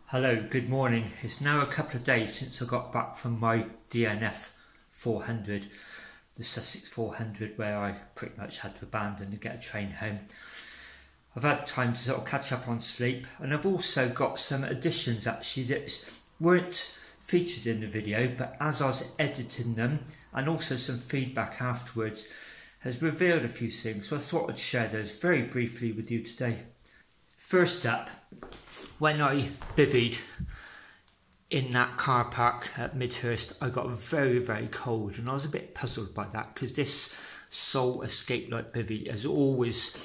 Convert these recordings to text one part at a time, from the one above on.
Hello, good morning. It's now a couple of days since I got back from my DNF 400, the Sussex 400, where I pretty much had to abandon and get a train home. I've had time to sort of catch up on sleep, and I've also got some additions actually that weren't featured in the video, but as I was editing them and also some feedback afterwards has revealed a few things, so I thought I'd share those very briefly with you today. First up, when I bivvied in that car park at Midhurst, I got very, very cold, and I was a bit puzzled by that because this Soul Escape Light bivvy has always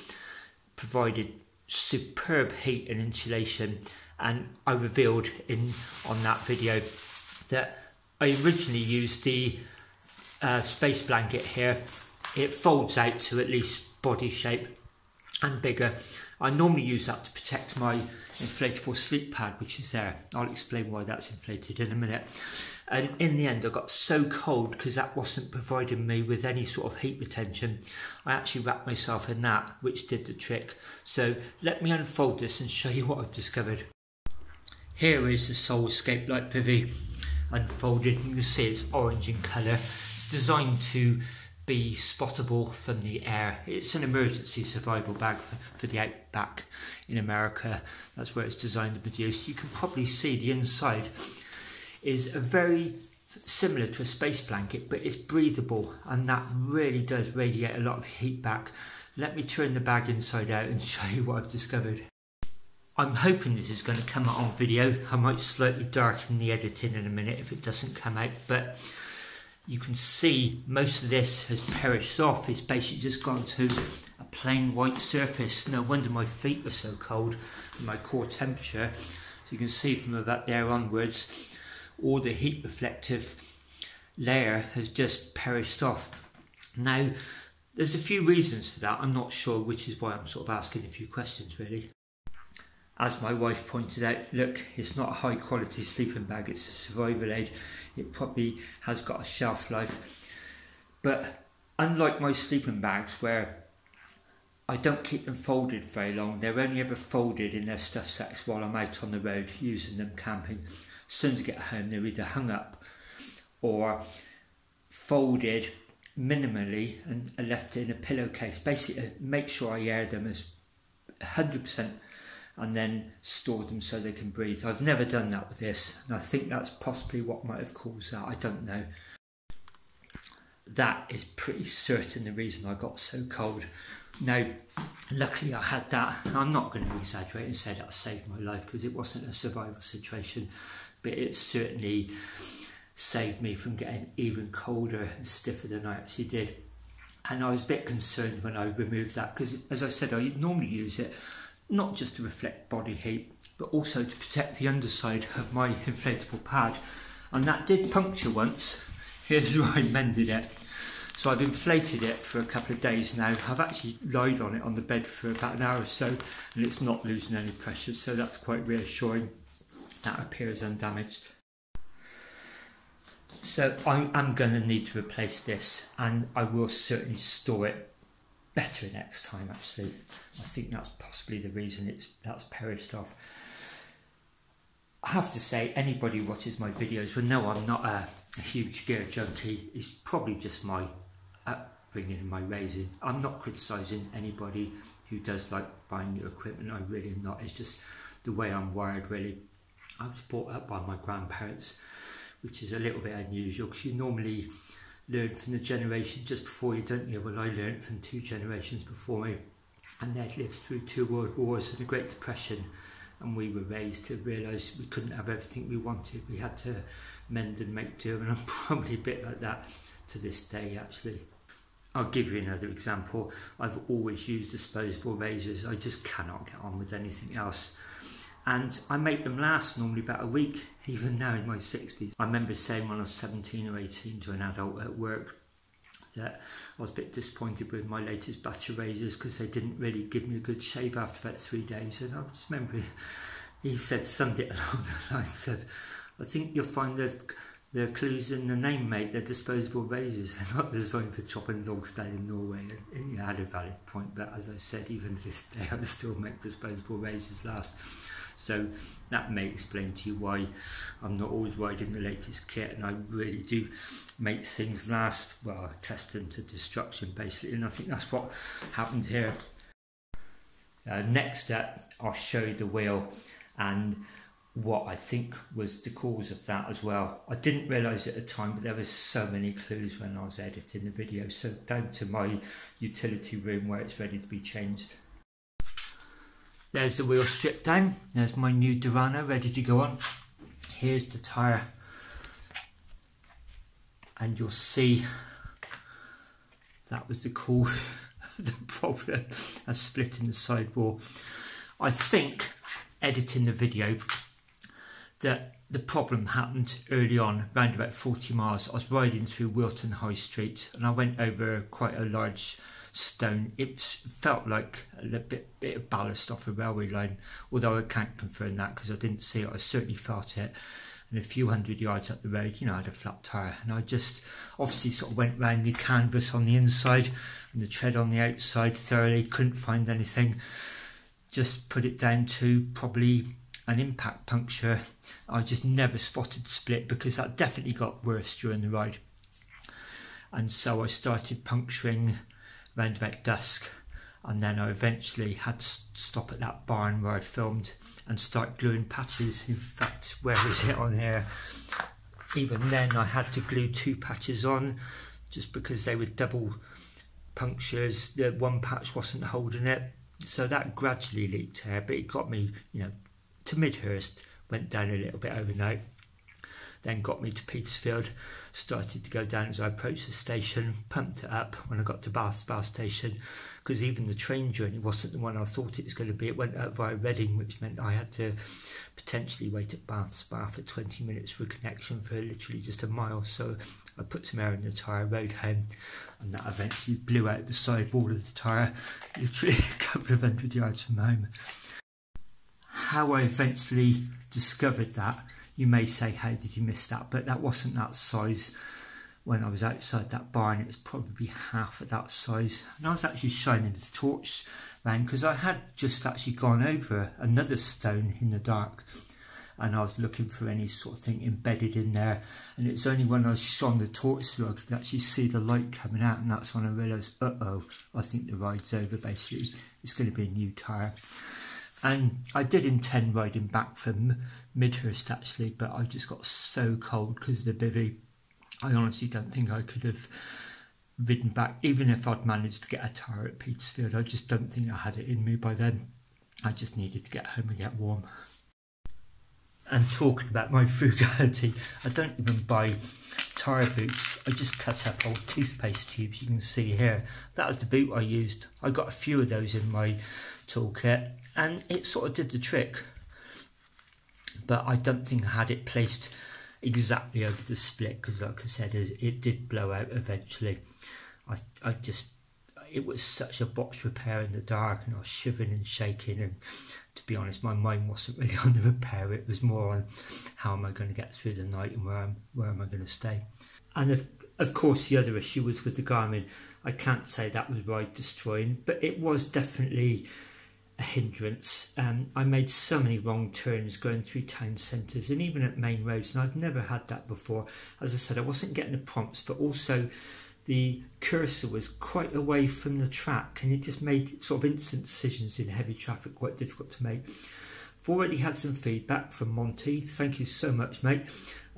provided superb heat and insulation, and I revealed on that video that I originally used the space blanket here. It folds out to at least body shape and bigger. I normally use that to protect my inflatable sleep pad, which is there. I'll explain why that's inflated in a minute. And in the end, I got so cold because that wasn't providing me with any sort of heat retention. I actually wrapped myself in that, which did the trick. So let me unfold this and show you what I've discovered. Here is the Soul Escape Light bivvy unfolded. You can see it's orange in colour. It's designed to be spottable from the air. It's an emergency survival bag for the outback in America. That's where it's designed to produce. You can probably see the inside is a very similar to a space blanket, but it's breathable, and that really does radiate a lot of heat back. Let me turn the bag inside out and show you what I've discovered. I'm hoping this is going to come out on video. I might slightly darken the editing in a minute if it doesn't come out, but you can see most of this has perished off. It's basically just gone to a plain white surface. No wonder my feet were so cold and my core temperature. So you can see from about there onwards, all the heat reflective layer has just perished off. Now, there's a few reasons for that. I'm not sure, which is why I'm sort of asking a few questions really. As my wife pointed out, look, it's not a high quality sleeping bag, it's a survival aid. It probably has got a shelf life. But unlike my sleeping bags, where I don't keep them folded very long, they're only ever folded in their stuff sacks while I'm out on the road using them camping. As soon as I get home, they're either hung up or folded minimally and are left in a pillowcase. Basically, make sure I air them as 100% and then store them so they can breathe. I've never done that with this, and I think that's possibly what might have caused that. I don't know. That is pretty certain the reason I got so cold. Now, luckily I had that. I'm not going to exaggerate and say that saved my life because it wasn't a survival situation, but it certainly saved me from getting even colder and stiffer than I actually did. And I was a bit concerned when I removed that because, as I said, I normally use it not just to reflect body heat, but also to protect the underside of my inflatable pad. And that did puncture once. Here's where I mended it. So I've inflated it for a couple of days now. I've actually lied on it on the bed for about an hour or so, and it's not losing any pressure, so that's quite reassuring. That appears undamaged. So I'm going to need to replace this, and I will certainly store it better next time. Actually, I think that's possibly the reason that's perished off. I have to say, anybody who watches my videos will know I'm not a huge gear junkie. It's probably just my upbringing and my raising. I'm not criticising anybody who does like buying new equipment. I really am not. It's just the way I'm wired really. I was brought up by my grandparents, which is a little bit unusual because you normally learn from the generation just before you, don't you? Well, I learned from 2 generations before me, and they'd lived through 2 world wars and the Great Depression, and we were raised to realise we couldn't have everything we wanted. We had to mend and make do, and I'm probably a bit like that to this day actually. I'll give you another example. I've always used disposable razors. I just cannot get on with anything else. And I make them last normally about a week, even now in my 60s. I remember saying when I was 17 or 18 to an adult at work that I was a bit disappointed with my latest batch of razors because they didn't really give me a good shave after about 3 days. And I just remember he said something along the lines of, I think you'll find that There are clues in the name, mate. They're disposable razors. They're not designed for chopping dogs down in Norway. And you had a valid point, but as I said, even to this day, I still make disposable razors last. So that may explain to you why I'm not always riding the latest kit, and I really do make things last. Well, I test them to destruction, basically, and I think that's what happened here. Next up, I'll show you the wheel and what I think was the cause of that as well. I didn't realise at the time, but there were so many clues when I was editing the video. So down to my utility room where it's ready to be changed. There's the wheel stripped down. There's my new Durano ready to go on. Here's the tyre, and you'll see that was the cause of the problem, a split in the sidewall. I think editing the video that the problem happened early on, around about 40 miles. I was riding through Wilton High Street and I went over quite a large stone. It felt like a bit of ballast off a railway line, although I can't confirm that because I didn't see it. I certainly felt it. And a few hundred yards up the road, you know, I had a flat tyre, and I just obviously sort of went round the canvas on the inside and the tread on the outside thoroughly, couldn't find anything. Just put it down to probably an impact puncture. I just never spotted split because that definitely got worse during the ride. And so I started puncturing round about dusk, and then I eventually had to stop at that barn where I filmed and start gluing patches. In fact, where is it on here? Even then I had to glue 2 patches on just because they were double punctures. The one patch wasn't holding it, so that gradually leaked here, but it got me, you know, to Midhurst, went down a little bit overnight, then got me to Petersfield, started to go down as I approached the station, pumped it up when I got to Bath station, because even the train journey wasn't the one I thought it was going to be. It went out via Reading, which meant I had to potentially wait at Bath Spa for 20 minutes for a connection for literally just a mile. So I put some air in the tyre, rode home, and that eventually blew out the side wall of the tyre, literally a couple of 100 yards from home. How I eventually discovered that, you may say, how did you miss that? But that wasn't that size. When I was outside that barn, it was probably half of that size. And I was actually shining the torch around because I had just actually gone over another stone in the dark, and I was looking for any sort of thing embedded in there. And it's only when I shone the torch through I could actually see the light coming out, and that's when I realised, uh-oh, I think the ride's over basically. It's going to be a new tyre. And I did intend riding back from Midhurst actually, but I just got so cold because of the bivvy. I honestly don't think I could have ridden back, even if I'd managed to get a tyre at Petersfield. I just don't think I had it in me by then. I just needed to get home and get warm. And talking about my frugality, I don't even buy tyre boots. I just cut up old toothpaste tubes. You can see here, that was the boot I used. I got a few of those in my toolkit, and it sort of did the trick, but I don't think I had it placed exactly over the split because, like I said, it did blow out eventually. It was such a botched repair in the dark, and I was shivering and shaking, and to be honest, my mind wasn't really on the repair. It was more on how am I going to get through the night and where am I going to stay. And of course the other issue was with the Garmin. I can't say that was ride destroying, but it was definitely a hindrance. I made so many wrong turns going through town centres and even at main roads, and I've never had that before. As I said, I wasn't getting the prompts, but also the cursor was quite away from the track, and it just made sort of instant decisions in heavy traffic quite difficult to make. I've already had some feedback from Monty. Thank you so much, mate.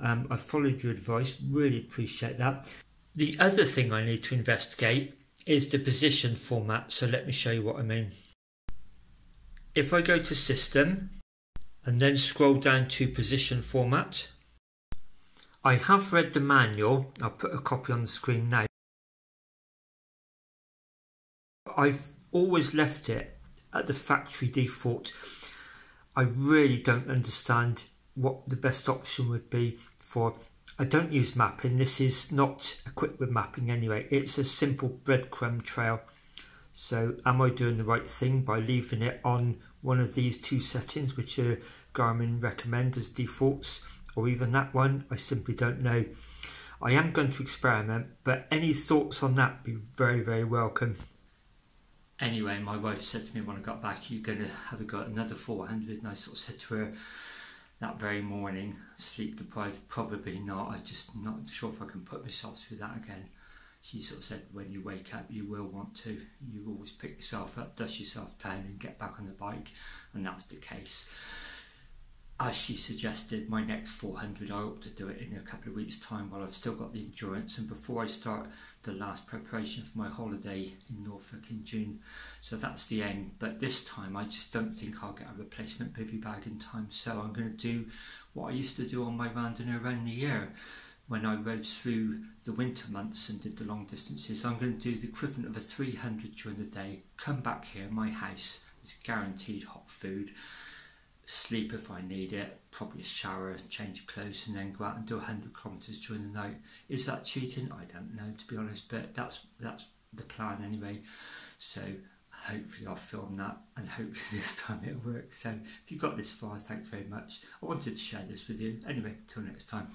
I followed your advice, really appreciate that. The other thing I need to investigate is the position format, so let me show you what I mean. If I go to System and then scroll down to Position Format, I have read the manual. I'll put a copy on the screen now. I've always left it at the factory default. I really don't understand what the best option would be for. I don't use mapping. This is not equipped with mapping anyway. It's a simple breadcrumb trail. So am I doing the right thing by leaving it on one of these 2 settings which Garmin recommend as defaults? or even that one, I simply don't know. I am going to experiment, but any thoughts on that would be very, very welcome. Anyway, my wife said to me when I got back, "You're going to have a go at another 400, and I sort of said to her that very morning, sleep deprived, probably not. I'm just not sure if I can put myself through that again. She sort of said, when you wake up, you will want to. You always pick yourself up, dust yourself down and get back on the bike, and that's the case. As she suggested, my next 400, I ought to do it in a couple of weeks' time while I've still got the endurance and before I start the last preparation for my holiday in Norfolk in June. So that's the aim. But this time, I just don't think I'll get a replacement bivy bag in time. So I'm going to do what I used to do on my random around the year. When I rode through the winter months and did the long distances, I'm going to do the equivalent of a 300 during the day, come back here, my house, it's guaranteed hot food, sleep if I need it, probably a shower, change of clothes, and then go out and do 100 kilometres during the night. Is that cheating? I don't know, to be honest, but that's the plan anyway. So hopefully I'll film that, and hopefully this time it'll work. So if you got this far, thanks very much. I wanted to share this with you. Anyway, till next time.